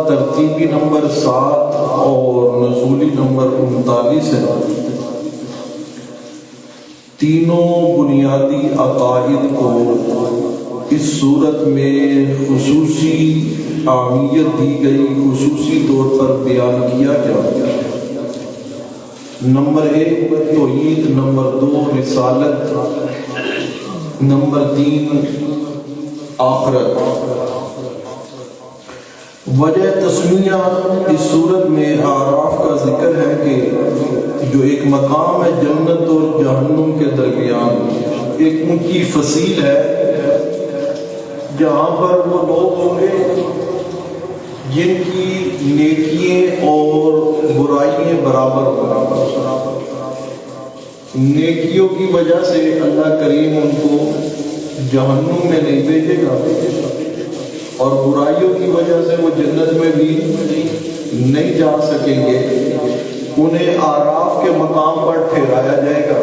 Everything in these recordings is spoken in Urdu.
ترتیبی نمبر 7 اور نزولی نمبر 39 ہے۔ تینوں بنیادی عقائد کو اس صورت میں خصوصی اہمیت دی گئی، خصوصی طور پر بیان کیا گیا۔ نمبر 1 توحید، نمبر 2 رسالت، نمبر 3 آخرت۔ وجہ تسمیہ اس صورت میں اعراف کا ذکر ہے کہ جو ایک مقام ہے جنت اور جہنم کے درمیان، ایک ان کی فصیل ہے جہاں پر وہ لوگ ہوں گے جن کی نیکیاں اور برائیاں برابر ہوں۔ نیکیوں کی وجہ سے اللہ کریم ان کو جہنم میں نہیں بھیجے گا، اور برائیوں کی وجہ سے وہ جنت میں بھی نہیں جا سکیں گے۔ انہیں اعراف کے مقام پر ٹھہرایا جائے گا،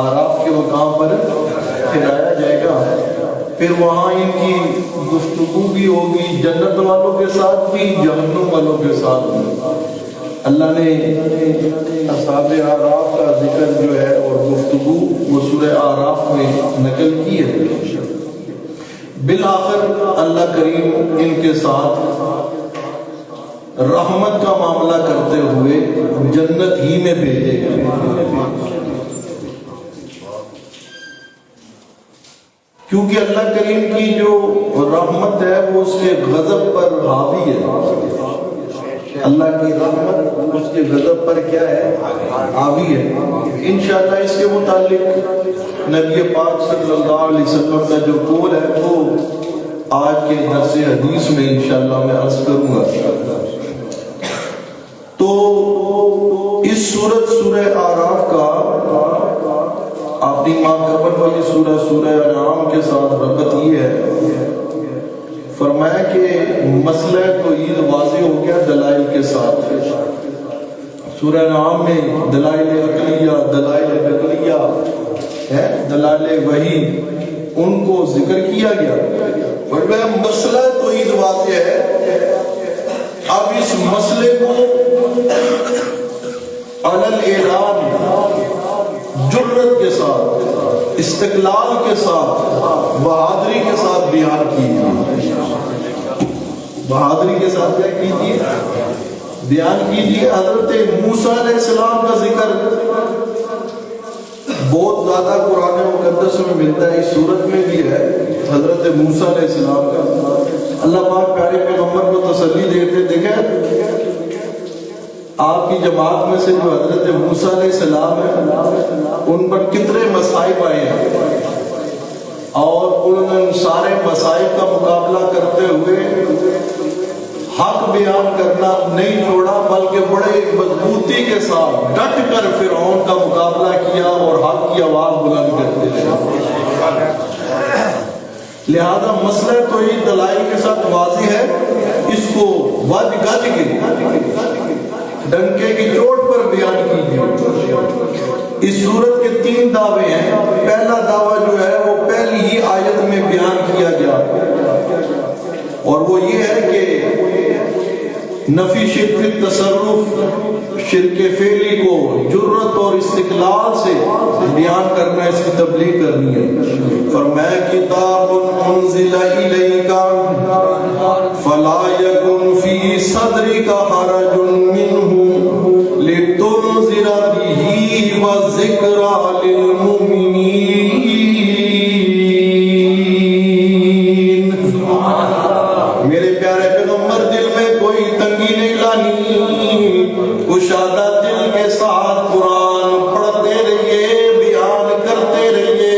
اعراف کے مقام پر ٹھہرایا جائے گا۔ پھر وہاں ان کی گفتگو بھی ہوگی، جنت والوں کے ساتھ بھی، جہنم والوں کے ساتھ بھی۔ اللہ نے اصحاب اعراف کا ذکر جو ہے اور گفتگو وہ سورہ اعراف میں نقل کی ہے۔ بالآخر اللہ کریم ان کے ساتھ رحمت کا معاملہ کرتے ہوئے جنت ہی میں بھیجے گا، کیونکہ اللہ کریم کی جو رحمت ہے وہ اس کے غضب پر حاوی ہے۔ اللہ کی رحمت اس کے غضب پر کیا ہے؟ حاوی ہے۔ انشاءاللہ اس کے متعلق نبی پاک صلی اللہ علیہ وسلم کا جو قول ہے وہ آج کے درس حدیث میں انشاءاللہ میں عرض کروں گا۔ تو اس سورہ اعراف کا اپنی ماں قبل والی سورہ انعام کے ساتھ ربط یہ ہے، فرمایا کہ مسئلہ توحید واضح ہو گیا دلائل کے ساتھ۔ سورہ انعام میں دلائل عقلیہ، دلائل نقلیہ ہے، دلائل وحی، ان کو ذکر کیا گیا۔ فرمایا مسئلہ توحید واضح ہے، اب اس مسئلے کو علل اعلان، جرت کے ساتھ، استقلال کے ساتھ، بہادری کے ساتھ بیان کیجیے۔ بہادری کے ساتھ کیا کیجیے؟ بیان کیجیے۔ حضرت موسیٰ علیہ السلام کا ذکر بہت زیادہ قرآن مقدس میں ملتا ہے، اس صورت میں بھی ہے حضرت موسیٰ علیہ السلام کا۔ اللہ پاک پیارے پیغمبر کو تسلی دیتے، دیکھیں آپ کی جماعت میں سے جو حضرت موسیٰ علیہ السلام ہے ان پر کتنے مصائب آئے ہیں، اور انہوں نے ان سارے مصائب کا مقابلہ کرتے ہوئے حق بیان کرنا نہیں چھوڑا، بلکہ بڑے مضبوطی کے ساتھ ڈٹ کر فرعون کا مقابلہ کیا اور حق کی آواز بلند کرتے رہے۔ لہذا مسئلہ توحید دلائل کے ساتھ واضح ہے، اس کو وج گج کے ڈنکے کی چوٹ پر بیان کیجیے۔ اس سورت کے 3 دعوے ہیں۔ پہلا دعویٰ جو ہے وہ پہلی ہی آیت میں بیان کیا گیا، اور وہ یہ ہے کہ نفی شرک تصرف، شرک فعلی کو جرت اور استقلال سے بیان کرنا، اس کی تبلیغ کرنی ہے۔ فرمایا کتاب انزل الیک فلا یکن فی صدرک حرج منہ لتنذر بہ وذکری للمؤمنین۔ میرے پیارے پیغمبر، دل میں کوئی تنگی نہیں لانی، کشادہ دل کے ساتھ قرآن پڑھتے رہیے، بیان کرتے رہیے،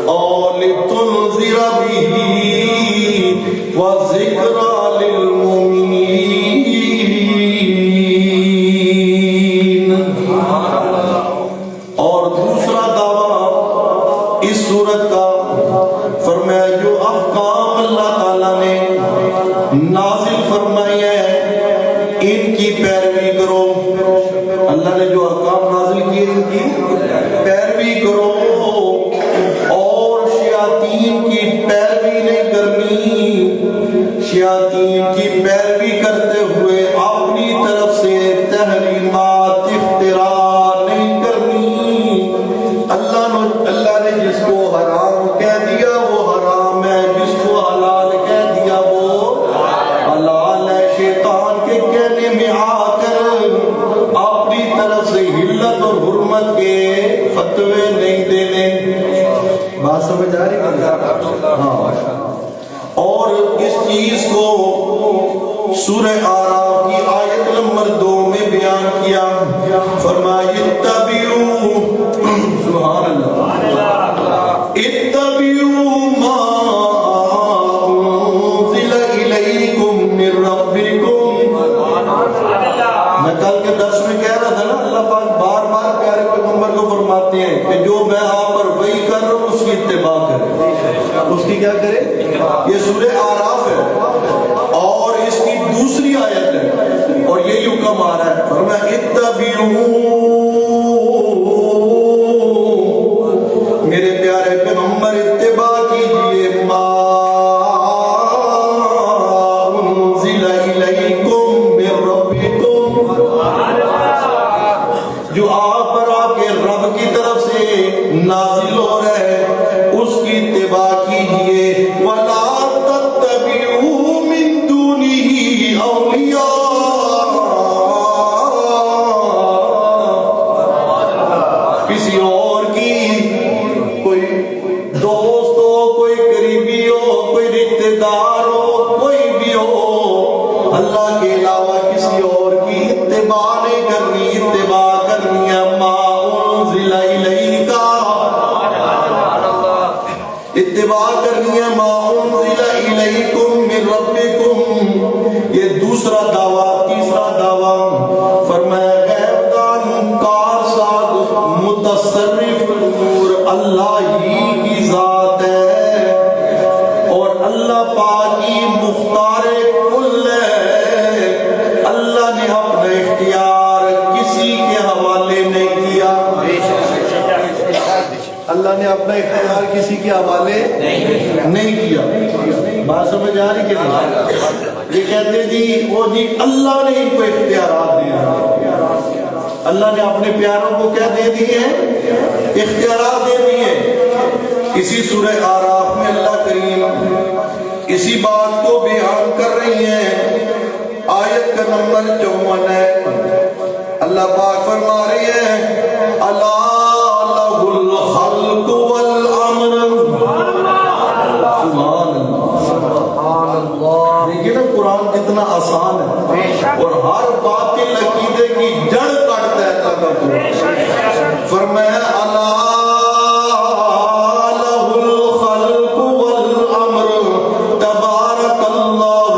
اور لتنذر بہ وذکری للمؤمنین۔ اور دوسرا دعویٰ اس سورت کا، فرمایا جو احکام اللہ تعالیٰ نے نازل فرمائے ہیں ان کی پیروی کرو۔ اللہ نے جو احکام نازل کیے ان کی پیروی کرو، اور شیاطین کی پیروی نہیں کرنی۔ شیاطین کی پیروی کرتے ہوئے اپنی طرف سے تحریمات اختراع نہیں کرنی۔ اللہ نے جس کو حرام کہہ دیا وہ حرام ہے، جس کو حلال کہہ دیا وہ حلال ہے۔ شیطان کے کہنے میں آ کر اپنی طرف سے حلت اور حرمت کے فتوے نہیں دینے۔ بات سمجھ آ رہی ہے؟ ہاں۔ اور اس چیز کو سورہ اعراف کی آیت نمبر 2 میں بیان کیا، فرمایا اتبعوا، سبحان اللہ، اتبعوا ما انزل الیکم من ربکم۔ میں کل کے درس میں کہہ رہا تھا نا، اللہ پاک بار بار پیارے پیغمبر کو فرماتے ہیں کہ جو میں آپ پر وحی کر رہا ہوں اس کی اتباع کرے۔ اس کی کیا کرے؟ یہ سورہ اعراف ہے اور اس کی دوسری آیت ہے، اور یہی حکم آ رہا ہے، فرمایا اتبعوا، میرے پیارے پیغمبر اتباع کیجئے، ما انزل الیکم من ربکم، جو آپ پر آپ کے رب کی طرف سے نازل ہو رہا ہے اس کی اتباع کیجئے۔ وَلَا تَتَّبِعُوا مِن دُونِهِ أَوْلِيَاءَ، کسی اور کی کوئی دوست ہو اتباع کرنی ہے ما انزل الیکم من ربکم. یہ دوسرا دعویٰ. تیسرا دعویٰ فرمایا غیب دان کارساز متصرف امور اللہ ہی کی ذات ہے اور اللہ پاک ہی مختار کل ہے. اللہ نے اپنا اختیار کسی کے حوالے نہیں کیا. اللہ نے اپنا اختیار کسی کے حوالے نہیں کیا. بات سمجھ آ رہی کہ نہیں؟ یہ کہتے جی وہ جی اللہ نے ان کو اختیارات دیا. اللہ نے اپنے پیاروں کو کیا دے دیے ہیں؟ اختیارات دے دیے. اسی سورہ آراف میں اللہ کریم اسی بات کو بیان کر رہی ہیں. آیت کا نمبر 54 ہے. اللہ پاک فرما رہی ہے اللہ الخلق والامر. سبحان اللہ. دیکھیں نا قرآن کتنا آسان ہے اور ہر باطل عقیدے کی جڑ کاٹتا ہے اللہ کا قرآن. فرمایا اللہ لہ الخلق والامر تبارک اللہ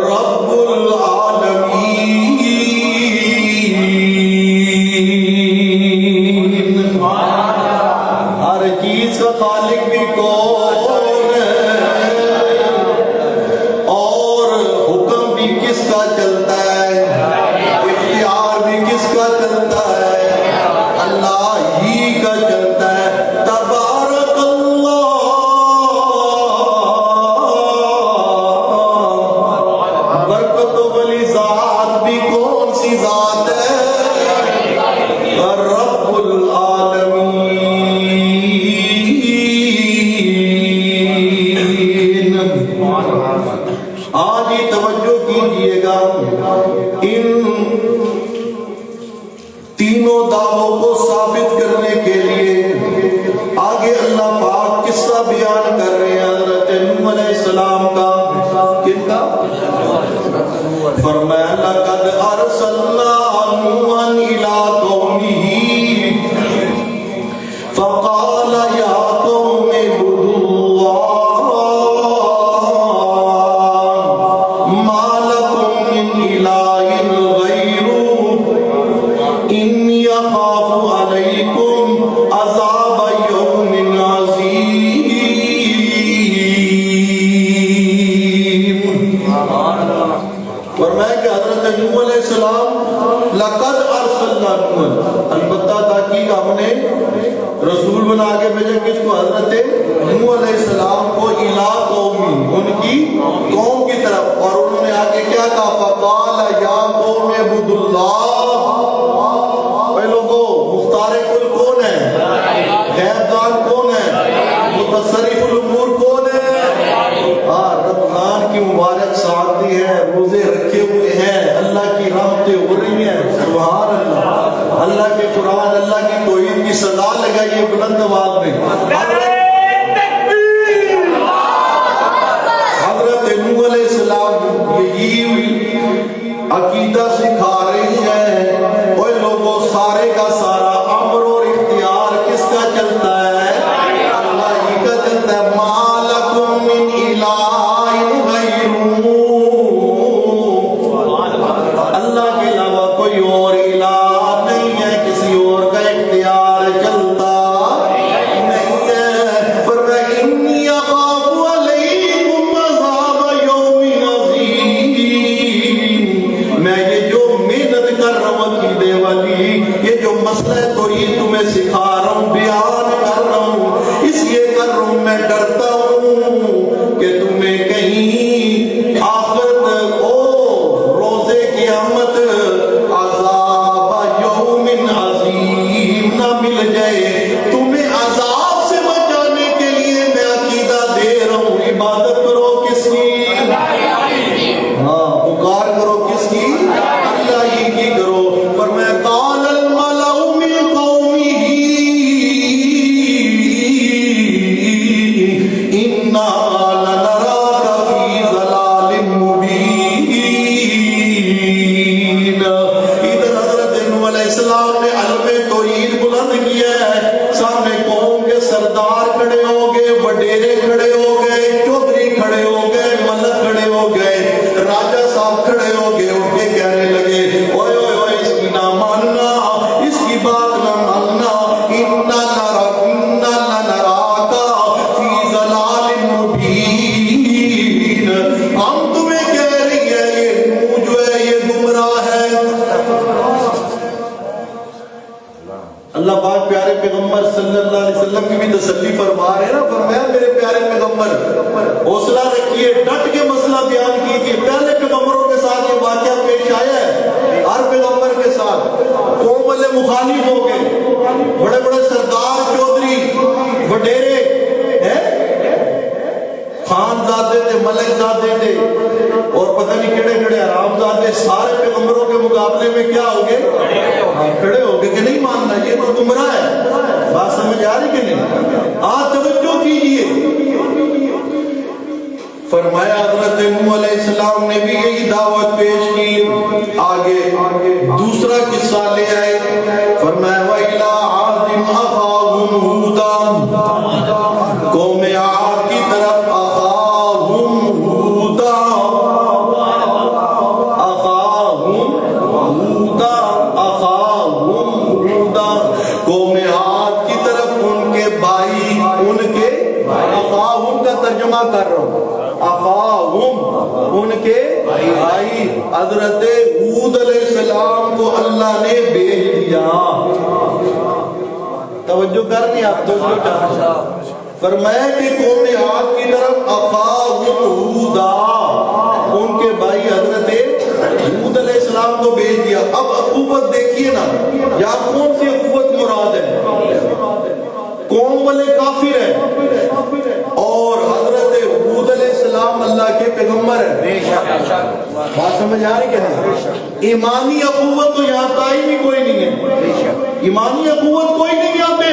رب العالمین. ہر چیز کا خالق بھی کون ہے اور حکم بھی کس کا چلتا ہے, اختیار بھی کس کا چلتا ہے, اللہ ہی کا چلتا ہے. تبارک اللہ. برکت والی ذات بھی کون سی ذات ہے؟ رب العالمین. آج ہی توجہ کیجئے گا. ان تینوں دعووں کو ثابت کرنے کے لیے آگے اللہ پاک قصہ بیان کر رہے ہیں حضرت نوح علیہ السلام کا. کن کا؟ فرمایا لقد ارسلنا نوحا الى قومه فقال یا قوم اعبدوا اللہ ما لکم من الہ غیرہ انی اخاف علیکم عذاب یوم عظیم. فرمایا کہ حضرت نوح علیہ السلام لقد ارسلنا نوحا, البتہ تاکہ ہم نے رسول بنا کے بھیجا کس کو؟ حضرت نوح علیہ السلام کو الہ قومی, ان کی قوم کی طرف. اور انہوں نے آگے کیا کہا؟ فقال یا قوم اعبدوا اللہ. اے لوگو مختار کل کون ہے؟ غیب دان کون ہے؟ متصرف الامور کون ہے؟ رمضان کی مبارک ساعتی ہے, روزے رکھے ہوئے ہیں, اللہ کی رحمتیں ہو رہی ہیں. سبحان اللہ. اللہ کے قرآن, اللہ کی توحید کی صدا لگائیے بلند آواز میں. حضرت نوح علیہ السلام یہی عقیدہ سکھا رہی ہے. اوے لوگوں سارے کا سارا امر اور اختیار کس کا چلتا ہے؟ اللہ ہی کا چلتا ہے. ما لکم من الہ غیرہ, اللہ کے علاوہ کوئی اور الہ نہیں ہے, کسی اور کا اختیار چلتا نہیں ہے. فرمایا انی اخاف علیکم عذاب یوم عظیم. میں یہ جو محنت کر رہا ہوں عقیدے والی, یہ جو مسئلہ توحید تمہیں سکھا رہا ہوں, بیان کر رہا ہوں, اس لیے کر رہا ہوں, میں ڈرتا ہوں کہ تمہیں کہیں آخرت روزے قیامت عذاب یوم عظیم نہ مل جائے. تمہیں عذاب سے بچانے کے لیے میں عقیدہ دے رہا ہوں. عبادت کرو کس کی؟ ہاں, پکار کرو کس کی؟ اللہ ہی کی کرو. فرمایا قال الملأ من قومه کھڑے ہو گئے، چودھری کھڑے ہو گئے، ملک کھڑے ہو گئے، راجہ صاحب کھڑے ہو گئے، اٹھ کے کہنے لگے اوئے اوئے اوئے اس کی نہ ماننا، اس کی بات نہ ماننا، اِنَّا لَنَرَاكَ فِي ضَلَالٍ مُبِينٍ، ہم تمہیں کہہ رہی ہے یہ منہ جو ہے یہ گمراہ ہے۔ اللہ پاک پیارے پیغمبر صلی اللہ علیہ وسلم کی بھی تسلی فرما رہے ہیں نا، فرمایا میرے پیارے پیغمبر حوصلہ رکھیے، ڈٹ کے مسئلہ بیان کیجیے۔ پہلے پیغمبروں کے ساتھ یہ واقعہ پیش آیا ہے، ہر پیغمبر کے ساتھ قوم والے مخالف ہو گئے، بڑے بڑے سردار چودھری وڈیرے خان زادے تھے، ملک زادے تھے، اور پتہ نہیں کڑے کڑے حرام زادے، سارے پیغمبروں کے مقابلے میں کیا ہو گئے؟ کھڑے ہو گئے کہ نہیں ماننا، یہ تو گمراہ ہے۔ بات سمجھ آ رہی کہ نہیں؟ آج توجہ کیجئے، فرمایا حضرت نوح علیہ السلام نے بھی یہی دعوت پیش کی۔ آگے دوسرا قصہ لے آئے، فرمایا وَإِلَىٰ عَادٍ أَخَاهُمْ هُودًا، قوم عاد کی طرف أَخَاهُمْ هُودًا، قوم عاد کی طرف ان کے بھائی، ان کے اخاہم کا ترجمہ کر رہا ہوں، اخاہم ان کے بھائی، حضرت ہود علیہ السلام کو اللہ نے بھیج دیا۔ توجہ کرنی آپ توجہ، فرمایا کہ قوم عاد کی طرف اخاہم ہودا، ان کے بھائی حضرت ہود علیہ السلام کو بھیج دیا۔ اب اخوت دیکھیے نا، یا کون سی اخوت مراد ہے؟ قوم والے کافر ہیں اور حضرت ہود علیہ السلام اللہ کے پیغمبر ہیں۔ بات سمجھ آ رہی کہ نہیں؟ ایمانی اخوت تو یہاں قائم ہی کوئی نہیں ہے، ایمانی اخوت کوئی نہیں یہاں پہ،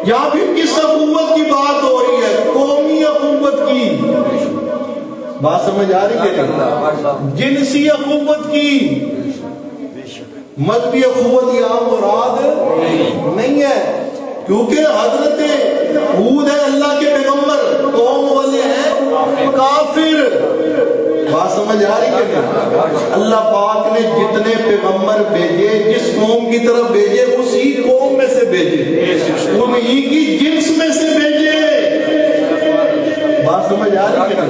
یہاں پھر کس اخوت کی بات ہو رہی ہے؟ قومی اخوت کی۔ بات سمجھ آ رہی کہ نہیں؟ جنسی اخوت کی، مذہبی اخوت یہاں مراد نہیں ہے، کیونکہ حضرت ہود ہے اللہ کے پیغمبر، قوم والے ہیں کافر۔ بات سمجھ آ رہی ہے کہ اللہ پاک نے جتنے پیغمبر بھیجے، جس قوم کی طرف بھیجے اسی قوم میں سے بھیجے، انہی کی جنس میں سے بھیجے۔ بات سمجھ آ رہی ہے؟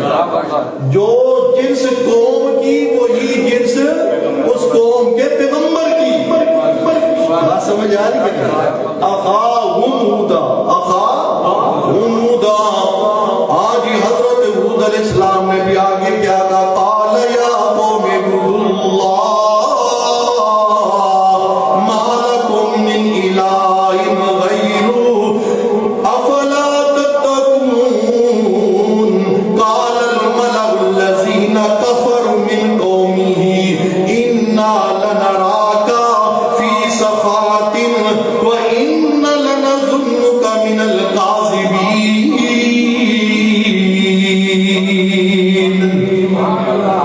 جو جنس قوم کی وہی جنس اس قوم کے پیغمبر کی۔ بات سمجھ آ رہی ہے؟ اخاہم ہودا، اخاہم ہودا۔ آج حضرت ہود علیہ السلام نے بھی آگے کیا کہا؟ قال یا قوم اعبدوا اللہ ما لکم من الہ غیرہ افلا تتقون۔ قال الملأ الذین کفروا من قومہ انا لنراک فی صفات وَإِنَّ لَنَظُنُّكَ مِنَ الْكَاذِبِينَ۔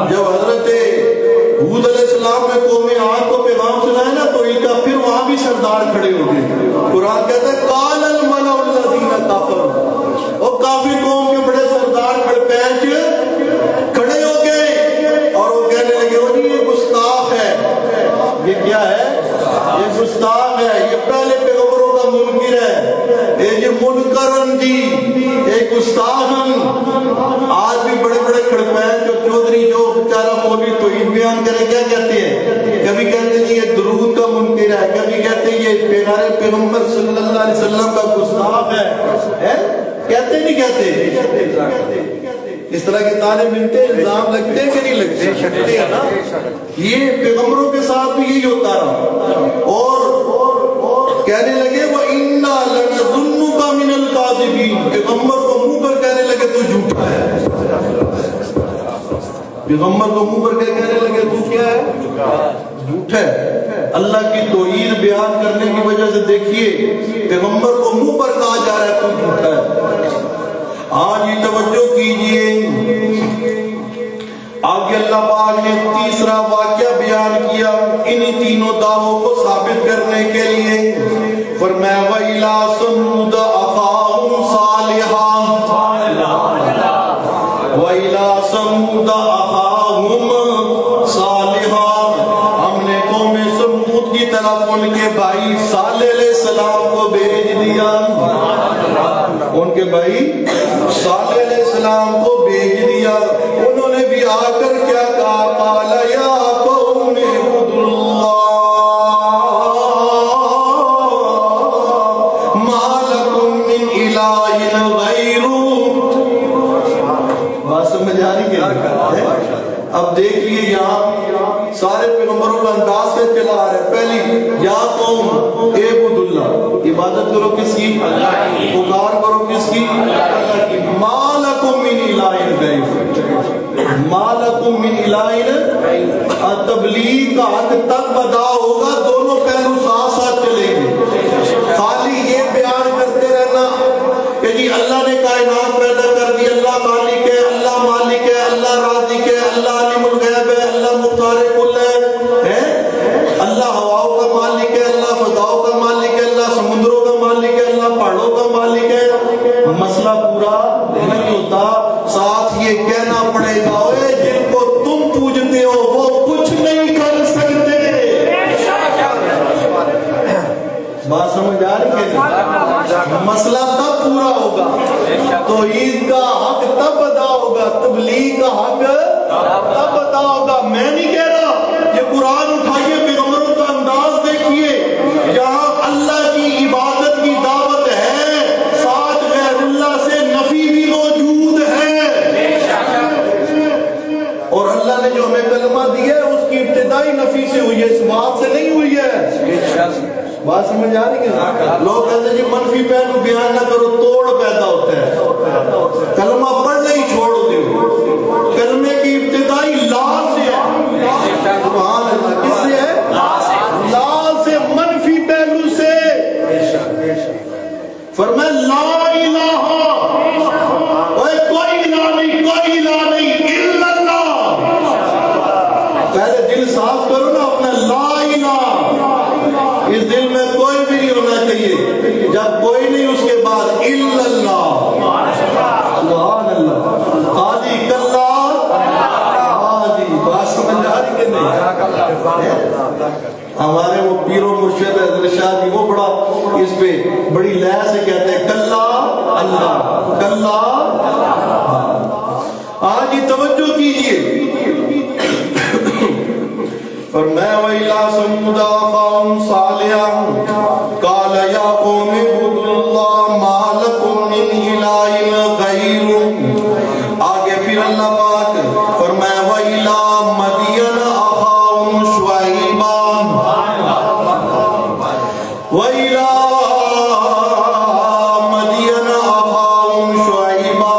جب حضرت ہود علیہ السلام نے قوم عاد کو پیغام سنایا نا تو ان کا پھر وہاں بھی سردار کھڑے ہو گئے۔ قرآن کہتا ہے قَالَ الْمَلَأُ الَّذِينَ كَفَرُوا، وہ کافر قوم کے بڑے سردار کھڑے پینچ کھڑے ہو گئے اور وہ کہنے لگے وہ نہیں یہ گستاخ ہے، یہ کیا ہے؟ یہ گستاخ ہے، یہ پہلے پیغمبروں کا منکر ہے، یہ منکرن جی، ایک گستاخن۔ آج بھی بڑے بڑے کھڑپین جو چودھری جو بیچارہ مولوی توحید بیان کرے کیا کہتے ہیں؟ کبھی کہتے ہیں یہ درود کا منکر ہے، کبھی کہتے ہیں یہ پیغمبر پیغمبر صلی اللہ علیہ وسلم کا گستاخ ہے، کہتے نہیں کہتے؟ اس طرح کے تانے ملتے، الزام لگتے کہ نہیں لگتے؟ یہ پیغمبروں کے ساتھ بھی یہی ہوتا رہا، اور کہنے لگے وَإِنَّا لَنَظُنُّكَ مِنَ الْكَاذِبِينَ، پیغمبر کو منہ پر کہنے لگے تو جھوٹا ہے، پیغمبر کو منہ پر کہنے لگے تو کیا ہے؟ جھوٹا ہے۔ اللہ کی توحید بیان کرنے کی وجہ سے دیکھیے پیغمبر کو منہ پر کہا جا رہا ہے تو جھوٹا ہے۔ آج یہ توجہ کیجئے، آگے اللہ پاک نے تیسرا واقعہ بیان کیا انہی تینوں دعووں کو ثابت کرنے کے لیے۔ فرمایا وَإِلَىٰ ثَمُودَ أَخَاهُمْ صَالِحًا، سمود اخاہم صالحا، ہم نے قوم سمود کی طرف ان کے بھائی صالح علیہ السلام کو بھیج دیا، ان کے بھائی صالح علیہ السلام کو بھیج دیا۔ انہوں نے بھی آ کر کیا کہا، قال یا قوم اعبدوا اللہ ما لکم من الہ غیرہ۔ بات سمجھ آ رہی ہے؟ اب دیکھ لیے یہاں سارے پیغمبروں کا انداز سے چلا آ رہا ہے۔ پہلی یا قوم اعبدوا اللہ، عبادت کرو کس کی؟ پکار کرو کس کی؟ اللہ کی۔ ما لکم من الہ غیرہ، ما لکم من الہ۔ تبلیغ کا حق تب ادا ہوگا دونوں پہلو ساتھ ساتھ چلیں گے۔ خالی یہ بیان کرتے رہنا کہ جی اللہ نے کائنات پیدا کر دی، اللہ خالق ہے، اللہ مالک ہے، اللہ رازق ہے، اللہ عالم الغیب ہے، اللہ مختار کل ہے، اللہ ہواؤں کا مالک ہے، اللہ فضاؤں کا مالک ہے، اللہ سمندروں کا مالک ہے، اللہ پہاڑوں کا مالک ہے۔ مسئلہ پورا نہیں ہوتا، ساتھ یہ کہنا پڑے گا اے جن کو تم پوجتے ہو وہ کچھ نہیں کر سکتے۔ بات سمجھ آ رہی ہے؟ مسئلہ تب پورا ہوگا، توحید کا حق تب ادا ہوگا، تبلیغ کا حق تب ادا ہوگا۔ میں نہیں کہہ رہا، یہ قرآن اٹھائیے، پیغمبروں کا انداز دیکھیے، جہاں اللہ کی عبادت کی دعوت ہے ساتھ غیر اللہ سے نفی بھی موجود ہے، اور اللہ نے جو ہمیں کلمہ دیا ہے اس کی ابتدائی نفی سے ہوئی ہے، اس بات سے نہیں ہوئی ہے۔ بات سمجھ آ رہی ہے؟ لوگ کہتے ہیں جی منفی پہلو بیان نہ کرو، توڑ پیدا ہوتا ہے۔ کلمہ پڑھنا ہی چھوڑ دو، کلمے کی ابتدائی لا سے ہے، سبحان اللہ، کس سے ہے؟ لا سے، منفی پہلو سے۔ فرمایا لا الہ، کوئی الہ نہیں، کوئی الہ نہیں الا اللہ۔ پہلے دل صاف کرو نا اپنا، لا الہ اس دل میں کوئی بھی نہیں ہونا چاہیے، جب کوئی نہیں اس کے بعد الا اللہ، سبحان اللہ، خالق اللہ، حاجی۔ بات سمجھ آ رہی کہ نہیں؟ ہمارے وہ پیر و مرشد حضرت شاہ جی وہ بڑا اس پہ بڑی لے سے کہتے ہیں کلا اللہ، کلا۔ آج ہی توجہ کیجئے، فرمایا وَإِلَىٰ ثَمُودَ أَخَاهُمْ صَالِحًا قَالَ يَا قَوْمِ اعْبُدُوا اللَّهَ مَا لَكُم مِّنْ إِلَٰهٍ غَيْرُهُ۔ آگے پھر اللہ پاک فرمایا وَإِلَىٰ مَدْيَنَ أَخَاهُمْ شُعَيْبًا وَإِلَىٰ مَدْيَنَ أَخَاهُمْ شُعَيْبًا،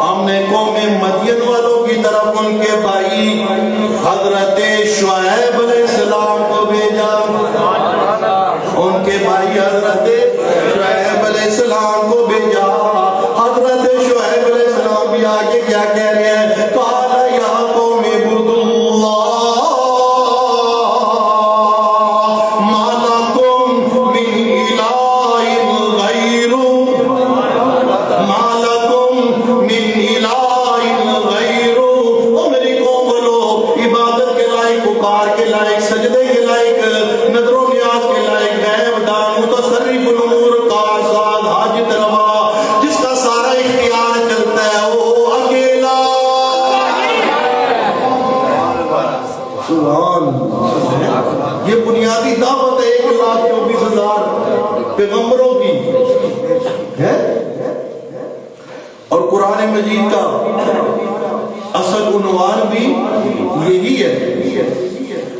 ہم نے قوم مدین والوں کی طرف ان کے بھائی حضرت شعیب علیہ السلام کو بھیجا، ان کے بھائی حضرت شعیب علیہ السلام کو بھیجا۔ حضرت شعیب علیہ السلام بھی آگے کیا کہہ رہے ہیں، قال یا قوم اعبدوا اللہ ما لکم من الہ غیرہ، ما لکم من الہ غیرہ۔ او میری قوم بولو، عبادت کے لائق، پکار کے لائق، سجدے کے لائق، نظر و نیاز کے لائق، غیب دان، متصرف الامور، کارساز، حاجت روا، جس کا سارا اختیار چلتا ہے وہ اکیلا۔ سبحان اللہ، یہ بنیادی دعوت ہے 1,24,000 پیغمبروں کی ہے، اور قرآن مجید کا اصل عنوان بھی یہی ہے۔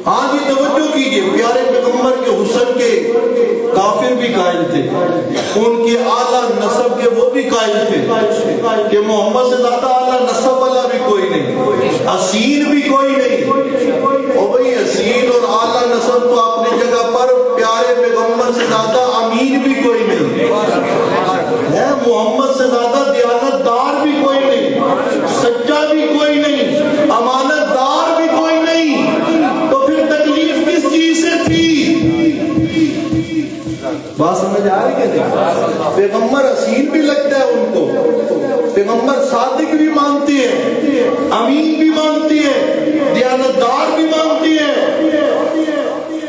ہاں جی توجہ کیجئے، پیارے پیغمبر کے حسن کے کافر بھی قائل تھے، ان کے اعلیٰ نسب کے وہ بھی قائل تھے کہ محمد سے زیادہ اعلیٰ نسب والا بھی کوئی نہیں، حسین بھی کوئی نہیں۔ اور بھئی حسین اور اعلیٰ نسب تو اپنی جگہ پر، پیارے پیغمبر سے زیادہ امین بھی کوئی نہیں ہے، محمد سے زیادہ دیانت دار بھی کوئی نہیں، سچا بھی کوئی نہیں، امانت دار بھی کوئی نہیں۔ تو پھر تکلیف کس چیز سے تھی؟ بات سمجھ آ رہی ہے؟ پیغمبر حسین بھی لگتا ہے ان کو، پیغمبر صادق بھی مانتی ہے، امین بھی مانتی ہے، دیانتدار بھی مانتی ہے،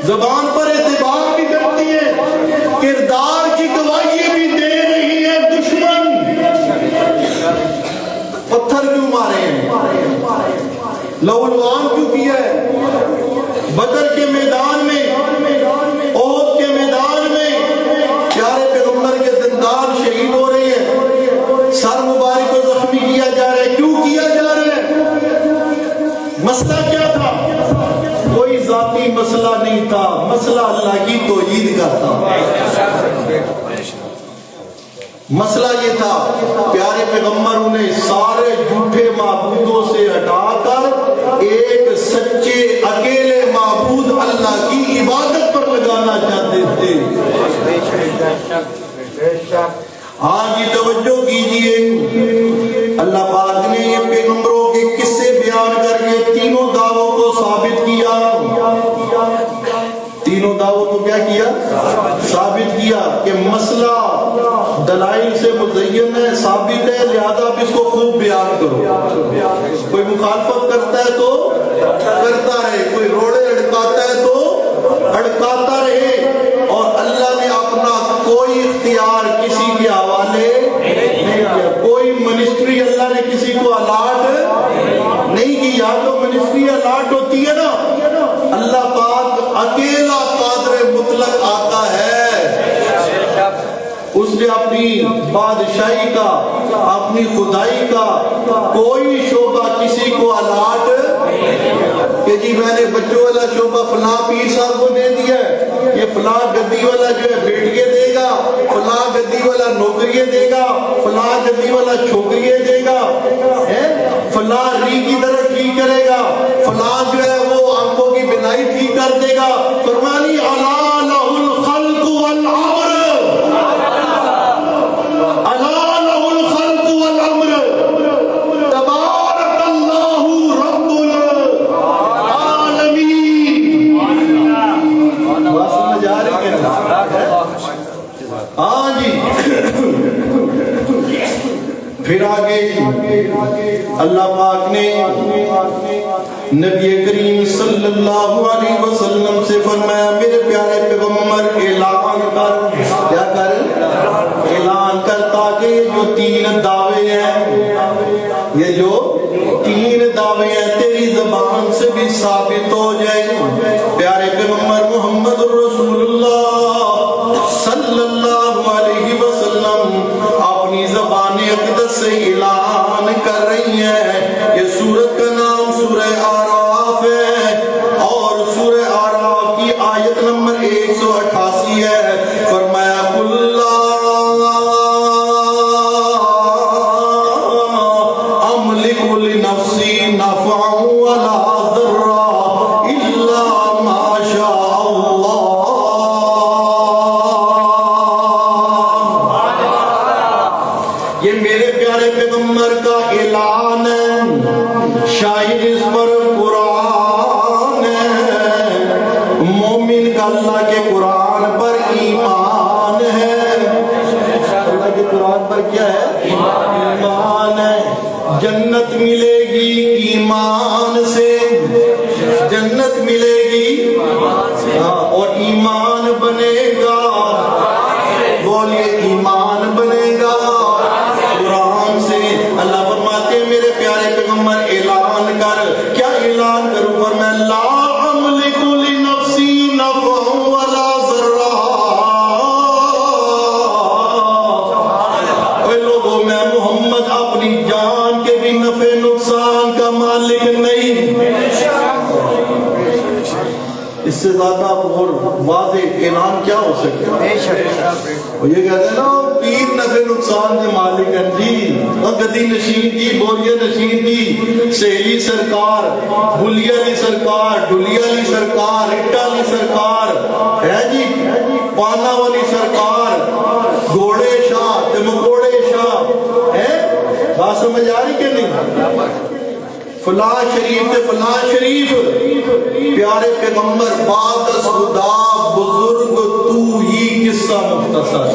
زبان پر اعتبار بھی کرتی ہے، کردار کی گواہی بھی دے رہی ہے۔ دشمن پتھر کیوں مارے ہیں، لہولوان کیوں کیا ہے، بدر کے میدان میں، احد کے میدان میں پیارے پیغمبر کے دندان شہید ہو رہے ہیں، سر مبارک کو زخمی کیا جا رہا ہے، کیوں کیا جا رہا ہے؟ مسئلہ کیا تھا؟ کوئی ذاتی مسئلہ نہیں تھا، مسئلہ اللہ کی توحید کا تھا۔ مسئلہ یہ تھا پیارے پیغمبر انہیں سارے جھوٹے معبودوں سے ہٹا کر ایک سچے اکیلے معبود اللہ کی عبادت پر لگانا چاہتے تھے۔ آج یہ توجہ کیجئے، اللہ پاک نے یہ پیغمبروں کے قصے بیان کر کے تینوں دعووں کو ثابت کیا۔ تینوں دعووں کو کیا کیا؟ ثابت کیا کہ مسئلہ دلائل سے مزین ہے، ثابت ہے، لہذا آپ اس کو خوب بیان کرو۔ کوئی مخالفت کرتا ہے تو کرتا رہے، کوئی روڑے اڑکاتا ہے تو اڑکاتا رہے، اور اللہ نے اپنا کوئی اختیار کسی کے حوالے نہیں کیا۔ کوئی منسٹری اللہ نے کسی کو الاٹ نہیں کی۔ یا تو منسٹری الاٹ ہوتی ہے نا، اللہ پاک اکیلا قادر مطلق آتا ہے، اس نے اپنی بادشاہی کا، اپنی خدائی کا کوئی شعبہ کسی کو الاٹ کہ جی میں نے بچوں والا شعبہ فلاں پیر صاحب کو دے دیا ہے، یہ فلاں گدی والا جو ہے بیٹیاں دے گا، فلاں گدی والا نوکریاں دے گا، فلاں گدی والا چھوکریاں دے گا، فلاں ری کی طرح ٹھیک کرے گا، فلاں جو ہے وہ آنکھوں کی بینائی ٹھیک کر دے گا۔ فرمانی الا لہ الخلق والامر، الا لہ الخلق والامر، تبارک اللہ رب العالمین۔ بات سمجھ آ رہی ہے؟ ہاں جی۔ پھر آگے اللہ پاک نے نبی کریم صلی اللہ علیہ وسلم سے فرمایا میرے پیارے پیغمبر اعلان کر، کیا کر؟ اعلان کر، تاکہ یہ جو تین دعوے ہیں، یہ جو تین دعوے ہیں تیری زبان سے بھی ثابت ہو جائے۔ پیارے پیغمبر محمد رسول اللہ صلی اللہ علیہ وسلم اپنی زبان اقدس سے اعلان کر رہی ہیں۔ یہ سورت کا نام سورہ آراف ہے، اور سورہ آراف کی آیت نمبر 188 ہے۔ فرمایا قل لا املک لنفسی نفعا ولا ضرا الا ما شاء اللہ۔ یہ میرے پیارے پیغمبر کا اعلان ہے، شاہد اس پر قرآن ہے، مومن کا اللہ کے قرآن پر ایمان ہے۔ اللہ کے قرآن پر کیا ہے؟ ایمان ہے۔ جنت ملے گی ایمان سے، جنت ملے گی اور ایمان بنے گا، بولیے ایمان بنے گا قرآن سے۔ اللہ فرماتے ہیں میرے پیارے پیغمبر اعلان کر، کیا اعلان کروں؟ فرمایا لا املک لنفسی نفعا ولا ضرا۔ اے لوگوں، میں محمد اپنی جان کے بھی نفع نقصان کا مالک نہیں۔ اس سے زیادہ اور واضح اعلان کیا ہو سکتا ہے؟ وہ یہ کہتے ہیں نا پیر نفع نقصان کے مالک ہیں جی، گدی نشین جی، بوریا نشین جی، سہیلی سرکار، بھولیا علی سرکار، ڈھولیا علی سرکار، اٹا علی سرکار ہے جی، پانا والی سرکار، گھوڑے شاہ، مکوڑے شاہ ہے۔ بات سمجھ آ رہی کہ نہیں؟ فلاں شریف تے فلاں شریف پیارے پیغمبر بعد از خدا بزرگ تو ہی قصہ مختصر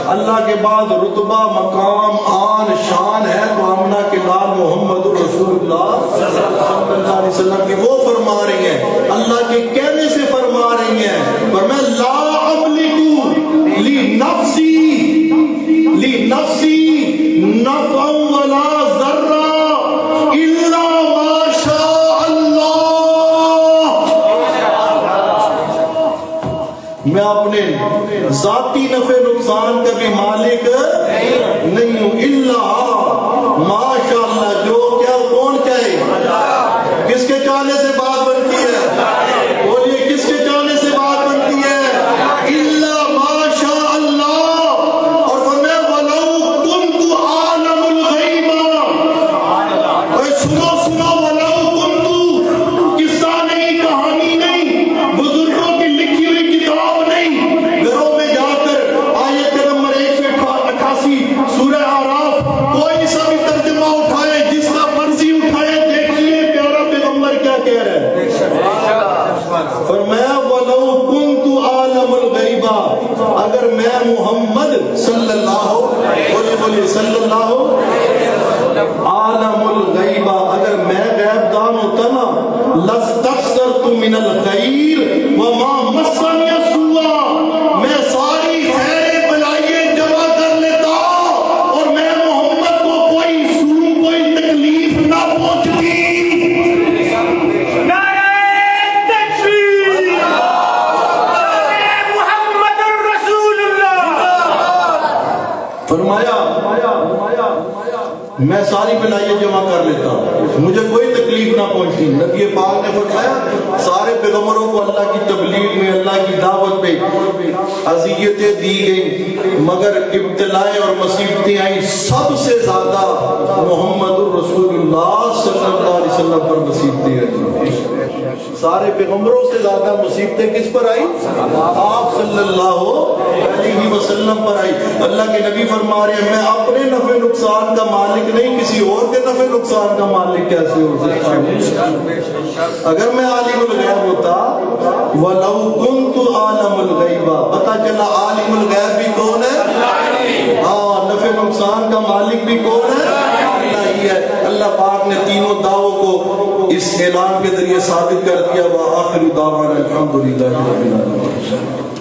اللہ کے بعد رتبہ مقام آن شان ہے تو آمنہ کے لال محمد رسول اللہ صلی اللہ علیہ وسلم کی وہ فرما رہی ہیں اللہ کے کہنے سے فرما رہی ہیں فرمایا لا املکو لنفسی نفعا ولا ضرا الا ما شاء اللہ میں اپنے ذاتی نفع نقصان کا بھی مالک نہیں ہوں الا ما شاء اللہ جو کیا کون کہے کس کے چاہنے سے بات بنتی ہے بولیے کس کے چاہنے سے بات بنتی ہے الا ما شاء اللہ اور فرمایا ولو کنت عالم الغیب اور سنو ولو کنت قصہ نہیں کہانی نہیں بزرگوں کی لکھی ہوئی کتاب نہیں گھروں میں جا کر آیت نمبر 188 سورہ اعراف کوئی سا بھی ترجمہ اٹھائے جس کا مرضی اٹھائے دیکھیے پیارا پیغمبر کیا کہہ رہا ہے فرمایا وَلَوْ كُنْتُ عَالَمُ الْغَيْبَ اگر میں محمد صلی اللہ علیہ صلی اللہ عالم الغیبہ اگر میں غیب دان ہوتا نا لَسْتَكْثَرْتُ مِنَ الْخَيْرِ وَمَا مَسَّنِيَ السُّوءُ میں ساری خیر بلائیں جمع کر لیتا اور میں محمد کو کوئی سوء کوئی تکلیف نہ پہنچتی فرمایا میں ساری بلائیں جمع کر لیتا ہوں مجھے کوئی تکلیف نہ پہنچتی نبی پاک نے فرمایا سارے پیغمبروں کو اللہ کی تبلیغ میں اللہ کی دعوت پہ اذیتیں دی گئیں مگر ابتلائیں اور مصیبتیں آئیں سب سے زیادہ محمد الرسول اللہ صلی اللہ علیہ وسلم پر مصیبتیں آئیں سارے پیغمبروں سے زیادہ مصیبتیں کس پر آئی آپ صلی اللہ علیہ وسلم پر آئی اللہ کے نبی فرما رہے ہیں میں اپنے نفع نقصان کا مالک نہیں کسی اور کے نفع نقصان کا مالک کیسے ہو سکتا ہوں اگر میں عالم الغیب ہوتا وَلَوْ كُنْتُ عَالَمُ الْغَيْبَ پتہ چلا عالم الغیب بھی کون ہے نفع نقصان کا مالک بھی کون ہے اللہ ہی ہے اللہ پاک نے تینوں دعووں کو اس اعلان کے ذریعے ثابت کر دیا وآخر دعوانا الحمدللہ رب العالمین